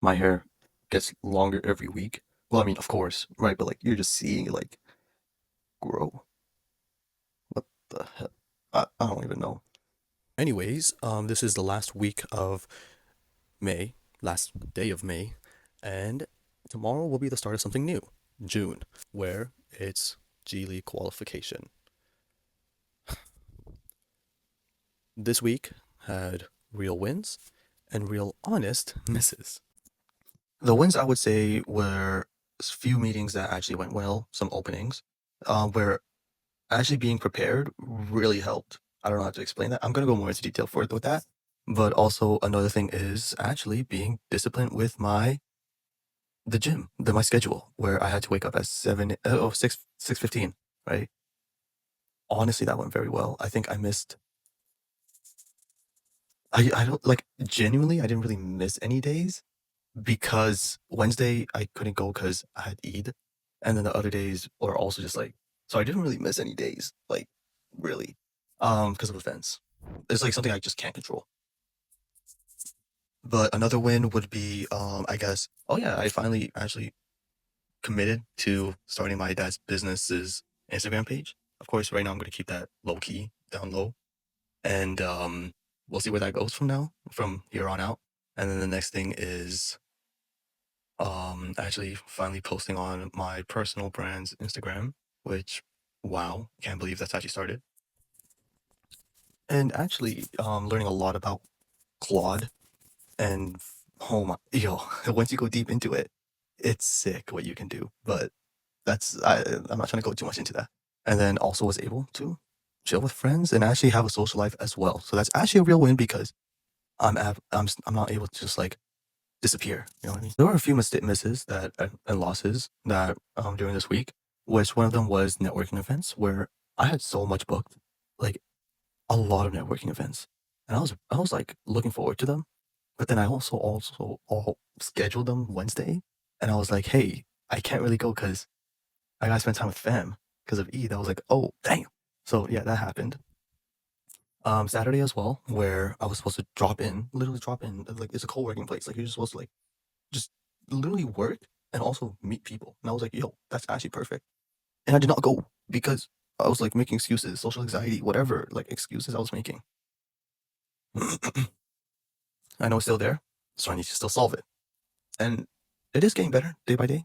my hair gets longer every week. Well, I mean, of course, right? But like you're just seeing it like grow. What the hell? I don't even know. Anyways, this is the last week of May, last day of May, and tomorrow will be the start of something new, June, where it's G League qualification. This week had real wins and real honest misses. The wins I would say were a few meetings that actually went well, some openings, where actually being prepared really helped. I don't know how to explain that. I'm gonna go more into detail for it with that. But also another thing is actually being disciplined with the gym, my schedule, where I had to wake up at 6:15, right? Honestly, that went very well. I think I missed. I don't like genuinely. I didn't really miss any days because Wednesday I couldn't go because I had Eid, and then the other days were also just like so I didn't really miss any days, like really, because of events. It's like something I just can't control. But another win would be, I guess. Oh yeah, I finally actually committed to starting my dad's business's Instagram page. Of course, right now I'm going to keep that low key, down low, and we'll see where that goes from here on out. And then the next thing is actually finally posting on my personal brand's Instagram, which wow, can't believe that's actually started. And actually learning a lot about Claude and oh my yo, once you go deep into it, it's sick what you can do. But I'm not trying to go too much into that. And then also was able to chill with friends and actually have a social life as well. So that's actually a real win because I'm not able to just like disappear. You know what I mean? There were a few misses that and losses that during this week, which one of them was networking events where I had so much booked, like a lot of networking events, and I was like looking forward to them, but then I also all scheduled them Wednesday, and I was like, hey, I can't really go because I gotta spend time with fam because of Eid. I was like, oh damn. So yeah, that happened. Saturday as well, where I was supposed to literally drop in, like it's a co-working place. Like you're just supposed to like just literally work and also meet people. And I was like, yo, that's actually perfect. And I did not go because I was like making excuses, social anxiety, whatever, like excuses I was making. I know it's still there, so I need to still solve it. And it is getting better day by day,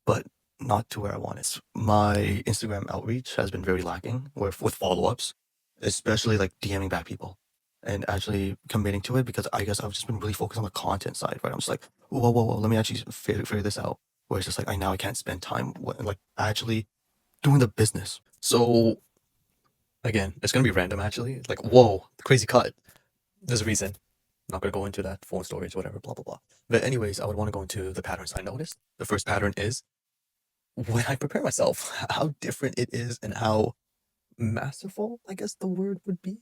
but not to where I want it. My Instagram outreach has been very lacking with follow ups, especially like DMing back people and actually committing to it because I guess I've just been really focused on the content side, right? I'm just like, whoa, let me actually figure this out. Where it's just like, I can't spend time like actually doing the business. So again, it's going to be random actually. Like, whoa, crazy cut. There's a reason. Not gonna go into that phone storage, whatever, blah blah blah. But anyways, I would want to go into the patterns I noticed. The first pattern is when I prepare myself, how different it is and how masterful, I guess the word would be.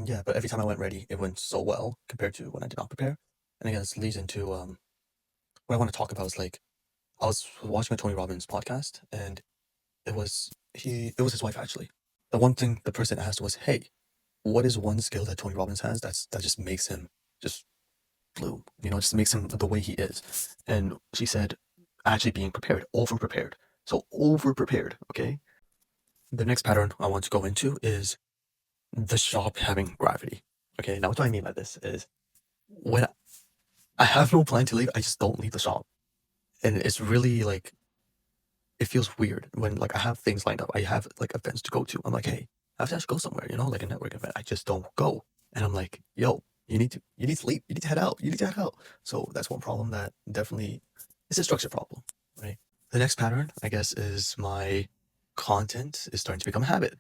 Yeah, but every time I went ready, it went so well compared to when I did not prepare. And I guess leads into what I want to talk about is like I was watching a Tony Robbins podcast and it was his wife actually. The one thing the person asked was, hey, what is one skill that Tony Robbins has that just makes him just blue, just makes him the way he is. And she said, actually being prepared, over prepared. So over prepared, okay? The next pattern I want to go into is the shop having gravity. Okay, now what do I mean by this is when I have no plan to leave, I just don't leave the shop. And it's really like, it feels weird when like I have things lined up. I have like events to go to. I'm like, hey, I have to actually go somewhere, like a network event. I just don't go. And I'm like, yo, you need to leave. You need to head out. You need to head out. So that's one problem that definitely is a structure problem, right? The next pattern, I guess, is my content is starting to become a habit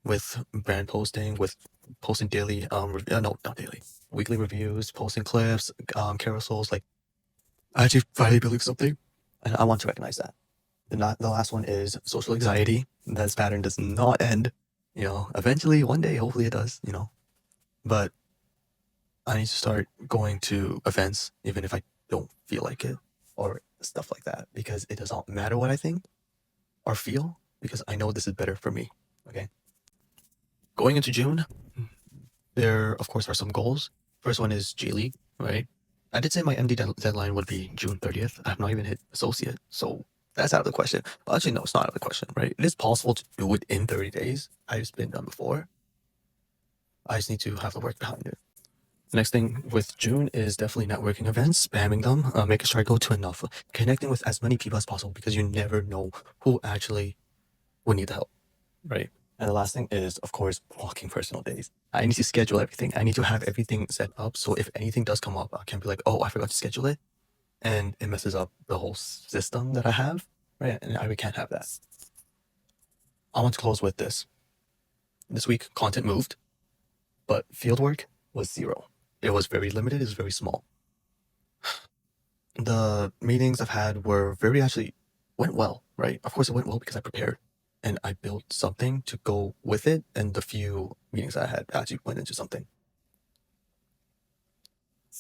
with brand posting, with posting daily, no, not daily, weekly reviews, posting clips, carousels. Like, I actually finally building something, and I want to recognize that. The last one is social anxiety. This pattern does not end. Eventually, one day, hopefully it does, But I need to start going to events, even if I don't feel like it, or stuff like that, because it does not matter what I think or feel, because I know this is better for me. Okay. Going into June, there, of course, are some goals. First one is G League, right? I did say my MD deadline would be June 30th. I have not even hit associate, so that's out of the question. Well, actually, no, it's not out of the question, right? It is possible to do it in 30 days. I've been done before. I just need to have the work behind it. The next thing with June is definitely networking events, spamming them, making sure I go to enough, connecting with as many people as possible because you never know who actually will need the help, right? And the last thing is, of course, blocking personal days. I need to schedule everything. I need to have everything set up so if anything does come up, I can be like, oh, I forgot to schedule it. And it messes up the whole system that I have, right? And we can't have that. I want to close with this. This week, content moved, but fieldwork was zero. It was very limited, it was very small. The meetings I've had were very actually went well, right? Of course, it went well because I prepared and I built something to go with it. And the few meetings I had actually went into something.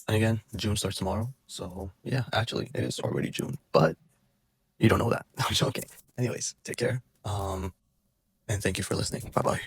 And again, June starts tomorrow. So yeah, actually, it is already June, but you don't know that. I'm joking. Anyways, take care. And thank you for listening. Bye bye.